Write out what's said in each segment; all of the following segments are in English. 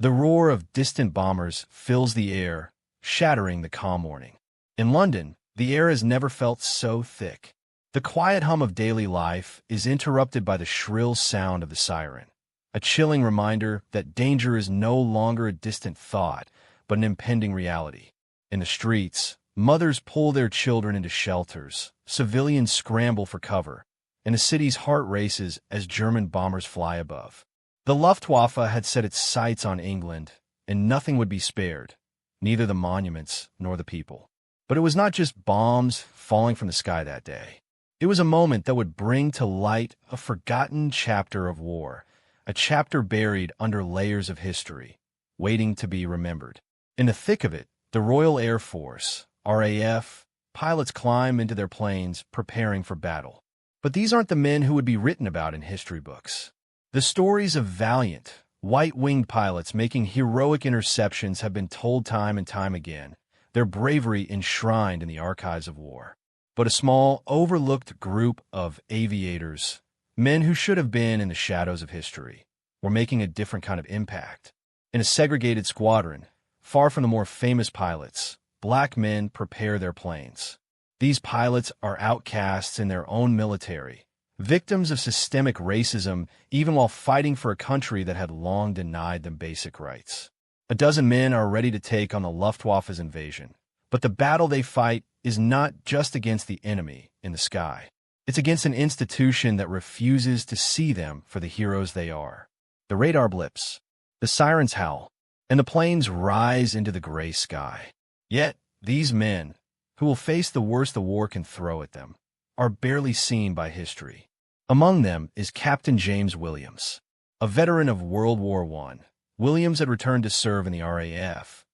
The roar of distant bombers fills the air, shattering the calm morning. In London, the air has never felt so thick. The quiet hum of daily life is interrupted by the shrill sound of the siren, a chilling reminder that danger is no longer a distant thought, but an impending reality. In the streets, mothers pull their children into shelters, civilians scramble for cover, and the city's heart races as German bombers fly above. The Luftwaffe had set its sights on England, and nothing would be spared, neither the monuments nor the people. But it was not just bombs falling from the sky that day. It was a moment that would bring to light a forgotten chapter of war, a chapter buried under layers of history, waiting to be remembered. In the thick of it, the Royal Air Force, RAF, pilots climb into their planes, preparing for battle. But these aren't the men who would be written about in history books. The stories of valiant, white-winged pilots making heroic interceptions have been told time and time again, their bravery enshrined in the archives of war. But a small, overlooked group of aviators, men who should have been in the shadows of history, were making a different kind of impact. In a segregated squadron, far from the more famous pilots, black men prepare their planes. These pilots are outcasts in their own military, victims of systemic racism even while fighting for a country that had long denied them basic rights. A dozen men are ready to take on the Luftwaffe's invasion, but the battle they fight is not just against the enemy in the sky. It's against an institution that refuses to see them for the heroes they are. The radar blips, the sirens howl, and the planes rise into the gray sky. Yet, these men, who will face the worst the war can throw at them, are barely seen by history. Among them is Captain James Williams. A veteran of World War I, Williams had returned to serve in the RAF,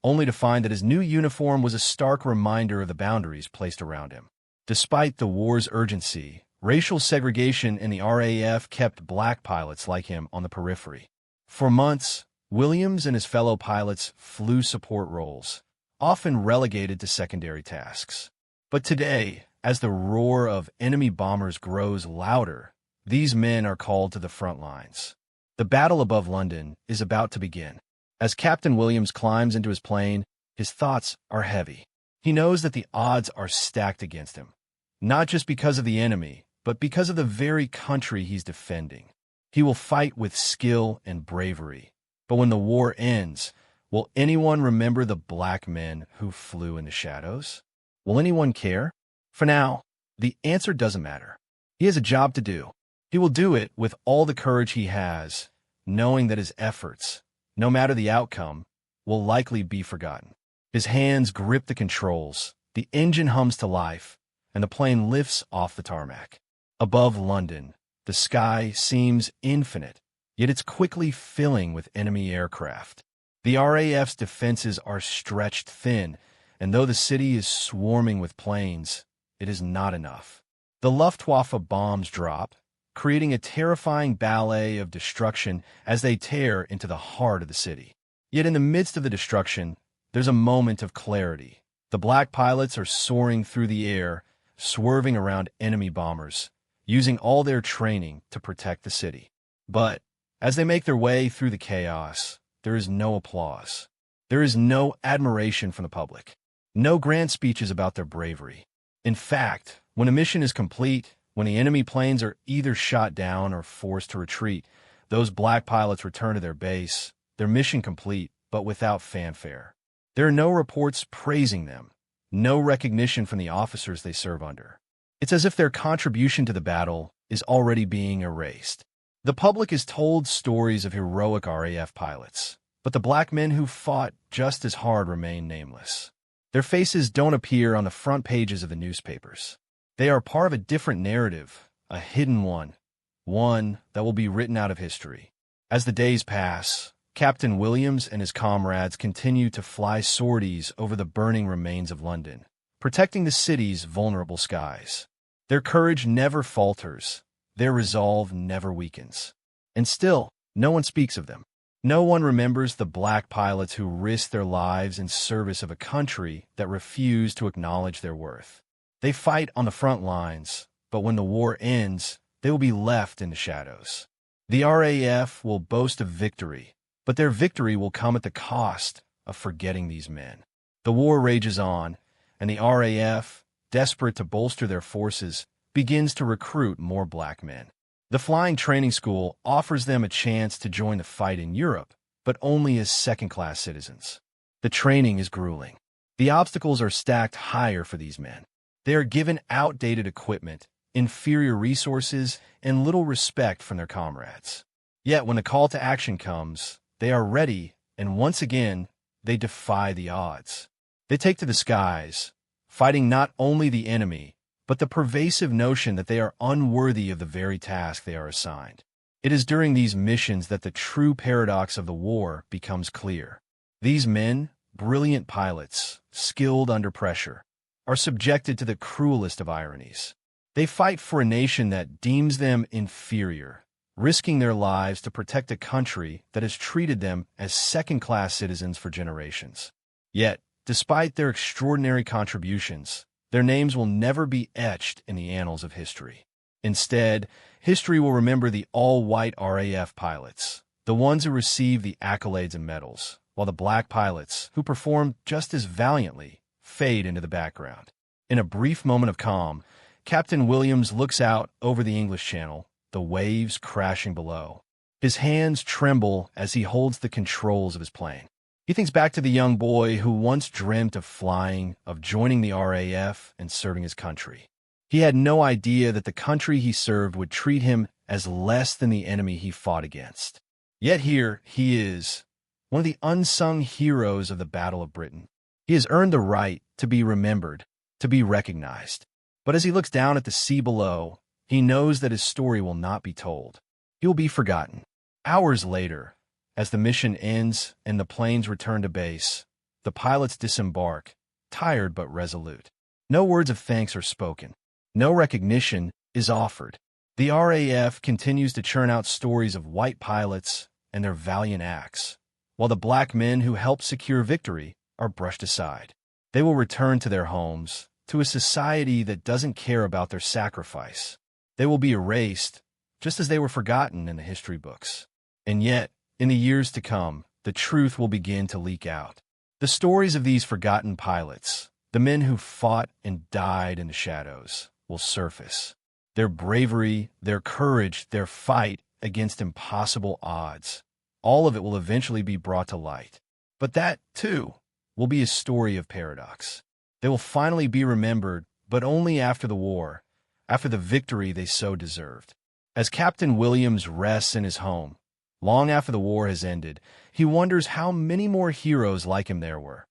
only to find that his new uniform was a stark reminder of the boundaries placed around him. Despite the war's urgency, racial segregation in the RAF kept black pilots like him on the periphery. For months, Williams and his fellow pilots flew support roles, often relegated to secondary tasks. But today, as the roar of enemy bombers grows louder, these men are called to the front lines. The battle above London is about to begin. As Captain Williams climbs into his plane, his thoughts are heavy. He knows that the odds are stacked against him, not just because of the enemy, but because of the very country he's defending. He will fight with skill and bravery. But when the war ends, will anyone remember the black men who flew in the shadows? Will anyone care? For now, the answer doesn't matter. He has a job to do. He will do it with all the courage he has, knowing that his efforts, no matter the outcome, will likely be forgotten. His hands grip the controls, the engine hums to life, and the plane lifts off the tarmac. Above London, the sky seems infinite, yet it's quickly filling with enemy aircraft. The RAF's defenses are stretched thin, and though the city is swarming with planes, it is not enough. The Luftwaffe bombs drop, creating a terrifying ballet of destruction as they tear into the heart of the city. Yet in the midst of the destruction, there's a moment of clarity. The black pilots are soaring through the air, swerving around enemy bombers, using all their training to protect the city. But as they make their way through the chaos, there is no applause. There is no admiration from the public. No grand speeches about their bravery. In fact, when a mission is complete, when the enemy planes are either shot down or forced to retreat, those black pilots return to their base, their mission complete, but without fanfare. There are no reports praising them, no recognition from the officers they serve under. It's as if their contribution to the battle is already being erased. The public is told stories of heroic RAF pilots, but the black men who fought just as hard remain nameless. Their faces don't appear on the front pages of the newspapers. They are part of a different narrative, a hidden one that will be written out of history. As the days pass, Captain Williams and his comrades continue to fly sorties over the burning remains of London, protecting the city's vulnerable skies. Their courage never falters, their resolve never weakens. And still, no one speaks of them. No one remembers the black pilots who risked their lives in service of a country that refused to acknowledge their worth. They fight on the front lines, but when the war ends, they will be left in the shadows. The RAF will boast of victory, but But their victory will come at the cost of forgetting these men. The war rages on, and the RAF, desperate to bolster their forces, begins to recruit more black men. The flying training school offers them a chance to join the fight in Europe, but only as second-class citizens. The training is grueling. The obstacles are stacked higher for these men. They are given outdated equipment, inferior resources, and little respect from their comrades. Yet when the call to action comes, they are ready, and once again, they defy the odds. They take to the skies, fighting not only the enemy, but the pervasive notion that they are unworthy of the very task they are assigned. It is during these missions that the true paradox of the war becomes clear. These men, brilliant pilots, skilled under pressure, are subjected to the cruelest of ironies. They fight for a nation that deems them inferior, risking their lives to protect a country that has treated them as second-class citizens for generations. Yet, despite their extraordinary contributions, their names will never be etched in the annals of history. Instead, history will remember the all-white RAF pilots, the ones who received the accolades and medals, while the black pilots, who performed just as valiantly, fade into the background. In a brief moment of calm, Captain Williams looks out over the English Channel, the waves crashing below. His hands tremble as he holds the controls of his plane. He thinks back to the young boy who once dreamt of flying, of joining the RAF and serving his country. He had no idea that the country he served would treat him as less than the enemy he fought against. Yet here he is, one of the unsung heroes of the Battle of Britain. He has earned the right to be remembered, to be recognized. But as he looks down at the sea below, he knows that his story will not be told. He will be forgotten. Hours later, as the mission ends and the planes return to base, the pilots disembark, tired but resolute. No words of thanks are spoken. No recognition is offered. The RAF continues to churn out stories of white pilots and their valiant acts, while the black men who helped secure victory are brushed aside. They will return to their homes, to a society that doesn't care about their sacrifice. They will be erased, just as they were forgotten in the history books. And yet, in the years to come, the truth will begin to leak out. The stories of these forgotten pilots, the men who fought and died in the shadows, will surface. Their bravery, their courage, their fight against impossible odds, all of it will eventually be brought to light. But that, too, will be a story of paradox. They will finally be remembered, but only after the war, after the victory they so deserved. As Captain Williams rests in his home, long after the war has ended, he wonders how many more heroes like him there were.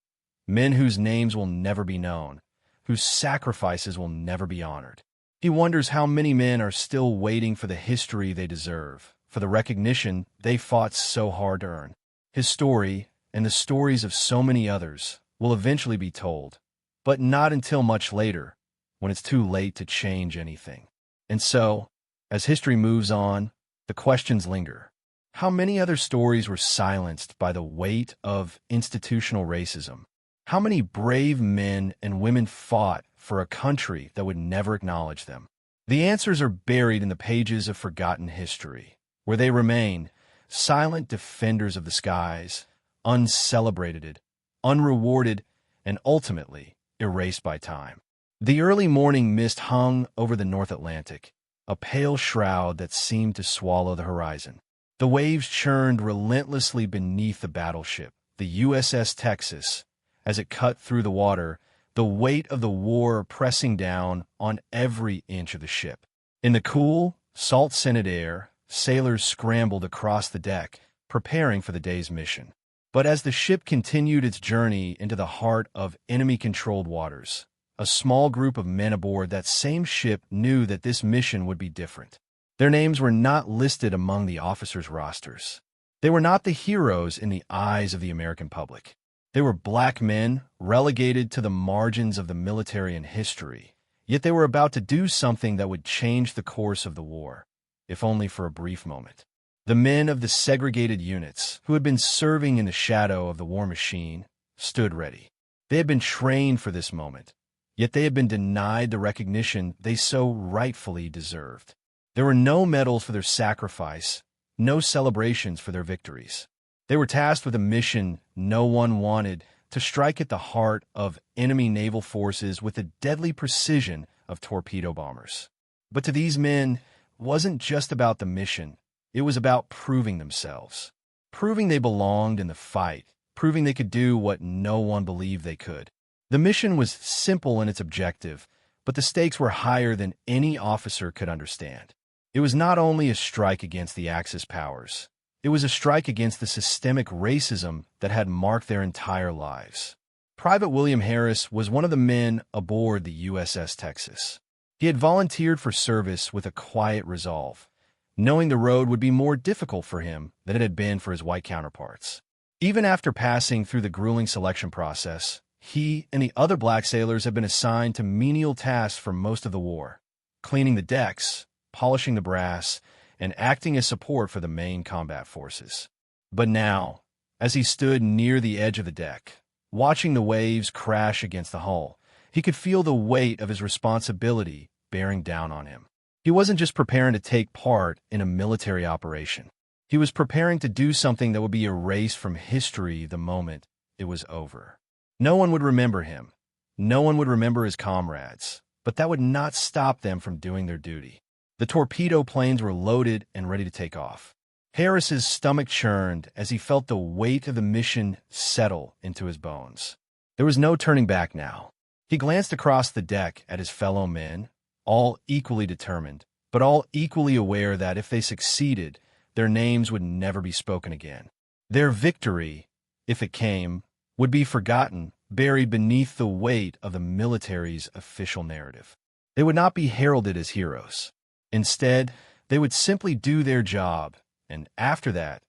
Men whose names will never be known, whose sacrifices will never be honored. He wonders how many men are still waiting for the history they deserve, for the recognition they fought so hard to earn. His story, and the stories of so many others, will eventually be told, but not until much later, when it's too late to change anything. And so, as history moves on, the questions linger. How many other stories were silenced by the weight of institutional racism? How many brave men and women fought for a country that would never acknowledge them? The answers are buried in the pages of forgotten history, where they remain, silent defenders of the skies, uncelebrated, unrewarded, and ultimately erased by time. The early morning mist hung over the North Atlantic, a pale shroud that seemed to swallow the horizon. The waves churned relentlessly beneath the battleship, the USS Texas, as it cut through the water, the weight of the war pressing down on every inch of the ship. In the cool, salt-scented air, sailors scrambled across the deck, preparing for the day's mission. But as the ship continued its journey into the heart of enemy-controlled waters, a small group of men aboard that same ship knew that this mission would be different. Their names were not listed among the officers' rosters. They were not the heroes in the eyes of the American public. They were black men relegated to the margins of the military and history, yet they were about to do something that would change the course of the war, if only for a brief moment. The men of the segregated units, who had been serving in the shadow of the war machine, stood ready. They had been trained for this moment, yet they had been denied the recognition they so rightfully deserved. There were no medals for their sacrifice, no celebrations for their victories. They were tasked with a mission no one wanted, to strike at the heart of enemy naval forces with the deadly precision of torpedo bombers. But to these men, it wasn't just about the mission. It was about proving themselves. Proving they belonged in the fight. Proving they could do what no one believed they could. The mission was simple in its objective, but the stakes were higher than any officer could understand. It was not only a strike against the Axis powers. It was a strike against the systemic racism that had marked their entire lives. Private William Harris was one of the men aboard the USS Texas. He had volunteered for service with a quiet resolve, knowing the road would be more difficult for him than it had been for his white counterparts. Even after passing through the grueling selection process, he and the other black sailors had been assigned to menial tasks for most of the war, cleaning the decks, polishing the brass, and acting as support for the main combat forces. But now, as he stood near the edge of the deck, watching the waves crash against the hull, he could feel the weight of his responsibility bearing down on him. He wasn't just preparing to take part in a military operation. He was preparing to do something that would be erased from history the moment it was over. No one would remember him. No one would remember his comrades. But that would not stop them from doing their duty. The torpedo planes were loaded and ready to take off. Harris's stomach churned as he felt the weight of the mission settle into his bones. There was no turning back now. He glanced across the deck at his fellow men, all equally determined, but all equally aware that if they succeeded, their names would never be spoken again. Their victory, if it came, would be forgotten, buried beneath the weight of the military's official narrative. They would not be heralded as heroes. Instead, they would simply do their job, and after that,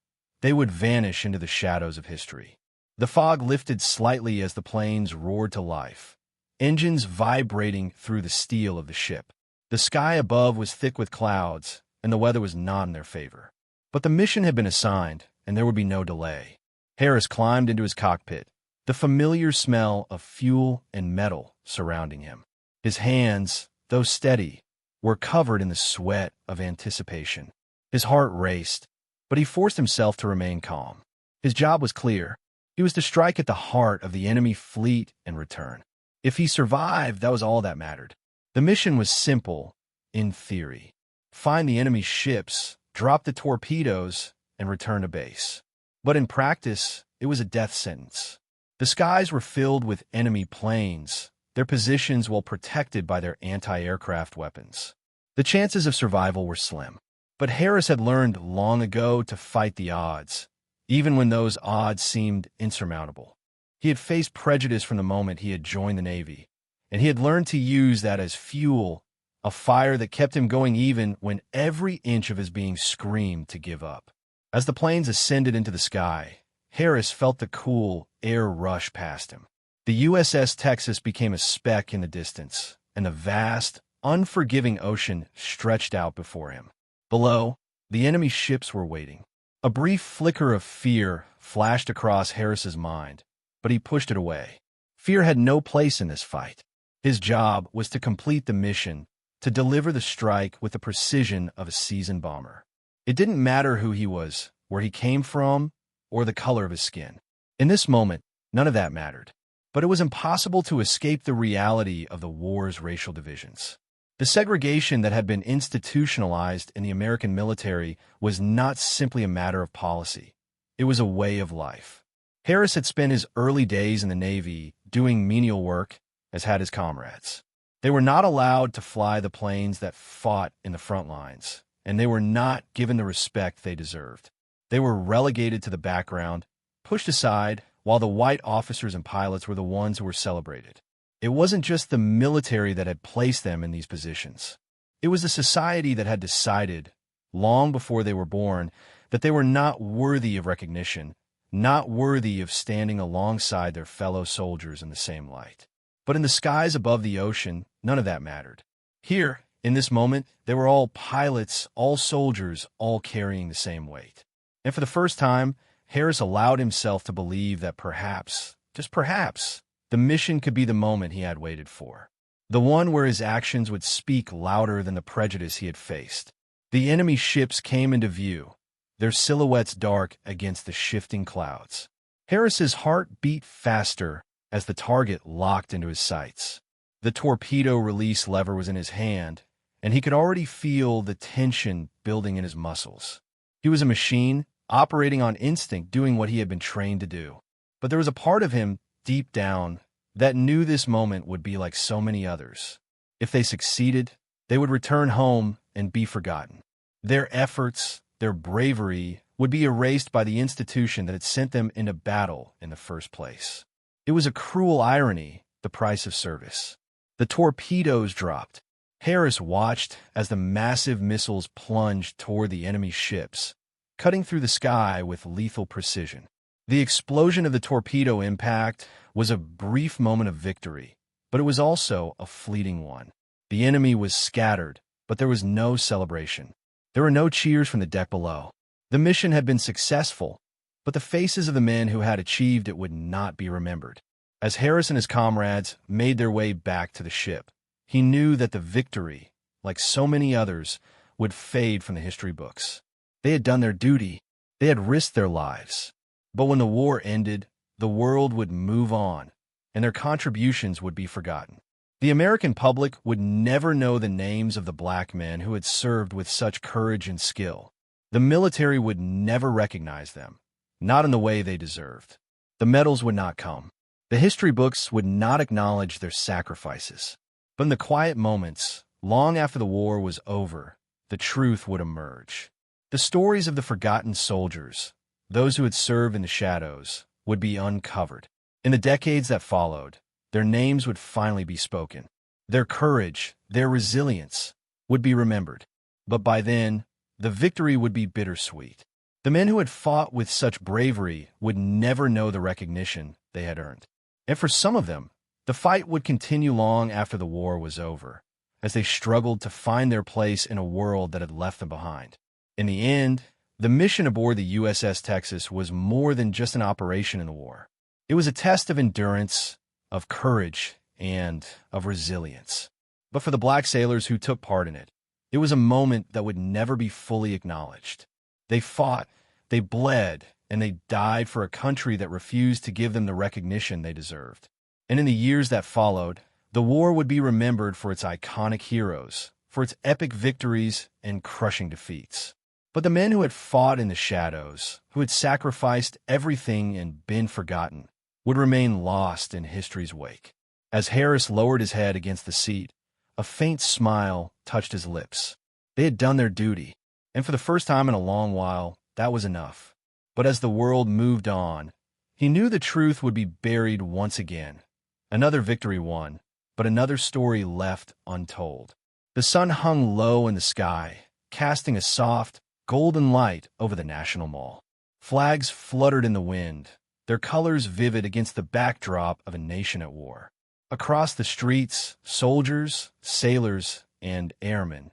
they would vanish into the shadows of history. The fog lifted slightly as the planes roared to life, engines vibrating through the steel of the ship. The sky above was thick with clouds, and the weather was not in their favor. But the mission had been assigned, and there would be no delay. Harris climbed into his cockpit, the familiar smell of fuel and metal surrounding him. His hands, though steady, were covered in the sweat of anticipation. His heart raced, but he forced himself to remain calm. His job was clear. He was to strike at the heart of the enemy fleet and return. If he survived, that was all that mattered. The mission was simple, in theory. Find the enemy's ships, drop the torpedoes, and return to base. But in practice, it was a death sentence. The skies were filled with enemy planes, their positions well protected by their anti-aircraft weapons. The chances of survival were slim. But Harris had learned long ago to fight the odds, even when those odds seemed insurmountable. He had faced prejudice from the moment he had joined the Navy, and he had learned to use that as fuel, a fire that kept him going even when every inch of his being screamed to give up. As the planes ascended into the sky, Harris felt the cool air rush past him. The USS Texas became a speck in the distance, and the vast, unforgiving ocean stretched out before him. Below, the enemy ships were waiting. A brief flicker of fear flashed across Harris's mind, but he pushed it away. Fear had no place in this fight. His job was to complete the mission, to deliver the strike with the precision of a seasoned bomber. It didn't matter who he was, where he came from, or the color of his skin. In this moment, none of that mattered. But it was impossible to escape the reality of the war's racial divisions. The segregation that had been institutionalized in the American military was not simply a matter of policy. It was a way of life. Harris had spent his early days in the Navy doing menial work, as had his comrades. They were not allowed to fly the planes that fought in the front lines, and they were not given the respect they deserved. They were relegated to the background, pushed aside, while the white officers and pilots were the ones who were celebrated. It wasn't just the military that had placed them in these positions. It was the society that had decided, long before they were born, that they were not worthy of recognition, not worthy of standing alongside their fellow soldiers in the same light. But in the skies above the ocean, none of that mattered. Here, in this moment, they were all pilots, all soldiers, all carrying the same weight. And for the first time, Harris allowed himself to believe that perhaps, just perhaps, the mission could be the moment he had waited for. The one where his actions would speak louder than the prejudice he had faced. The enemy ships came into view, their silhouettes dark against the shifting clouds. Harris's heart beat faster as the target locked into his sights. The torpedo release lever was in his hand, and he could already feel the tension building in his muscles. He was a machine, operating on instinct, doing what he had been trained to do. But there was a part of him, deep down, that knew this moment would be like so many others. If they succeeded, they would return home and be forgotten. Their efforts, their bravery, would be erased by the institution that had sent them into battle in the first place. It was a cruel irony, the price of service. The torpedoes dropped. Harris watched as the massive missiles plunged toward the enemy ships, cutting through the sky with lethal precision. The explosion of the torpedo impact was a brief moment of victory, but it was also a fleeting one. The enemy was scattered, but there was no celebration. There were no cheers from the deck below. The mission had been successful, but the faces of the men who had achieved it would not be remembered. As Harris and his comrades made their way back to the ship, he knew that the victory, like so many others, would fade from the history books. They had done their duty. They had risked their lives. But when the war ended, the world would move on, and their contributions would be forgotten. The American public would never know the names of the black men who had served with such courage and skill. The military would never recognize them, not in the way they deserved. The medals would not come. The history books would not acknowledge their sacrifices. But in the quiet moments, long after the war was over, the truth would emerge. The stories of the forgotten soldiers, those who had served in the shadows, would be uncovered. In the decades that followed, their names would finally be spoken. Their courage, their resilience, would be remembered. But by then, the victory would be bittersweet. The men who had fought with such bravery would never know the recognition they had earned. And for some of them, the fight would continue long after the war was over, as they struggled to find their place in a world that had left them behind. In the end, the mission aboard the USS Texas was more than just an operation in the war. It was a test of endurance, of courage, and of resilience. But for the black sailors who took part in it, it was a moment that would never be fully acknowledged. They fought, they bled, and they died for a country that refused to give them the recognition they deserved. And in the years that followed, the war would be remembered for its iconic heroes, for its epic victories and crushing defeats. But the men who had fought in the shadows, who had sacrificed everything and been forgotten, would remain lost in history's wake. As Harris lowered his head against the seat, a faint smile touched his lips. They had done their duty, and for the first time in a long while, that was enough. But as the world moved on, he knew the truth would be buried once again. Another victory won, but another story left untold. The sun hung low in the sky, casting a soft, golden light over the National Mall. Flags fluttered in the wind, their colors vivid against the backdrop of a nation at war. Across the streets, soldiers, sailors, and airmen,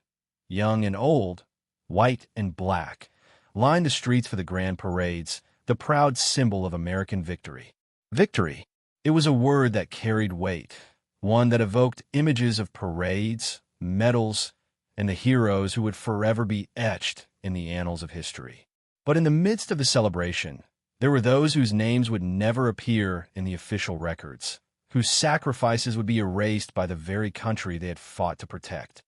young and old, white and black, lined the streets for the grand parades, the proud symbol of American victory. Victory. It was a word that carried weight, one that evoked images of parades, medals, and the heroes who would forever be etched in the annals of history. But in the midst of the celebration, there were those whose names would never appear in the official records, whose sacrifices would be erased by the very country they had fought to protect.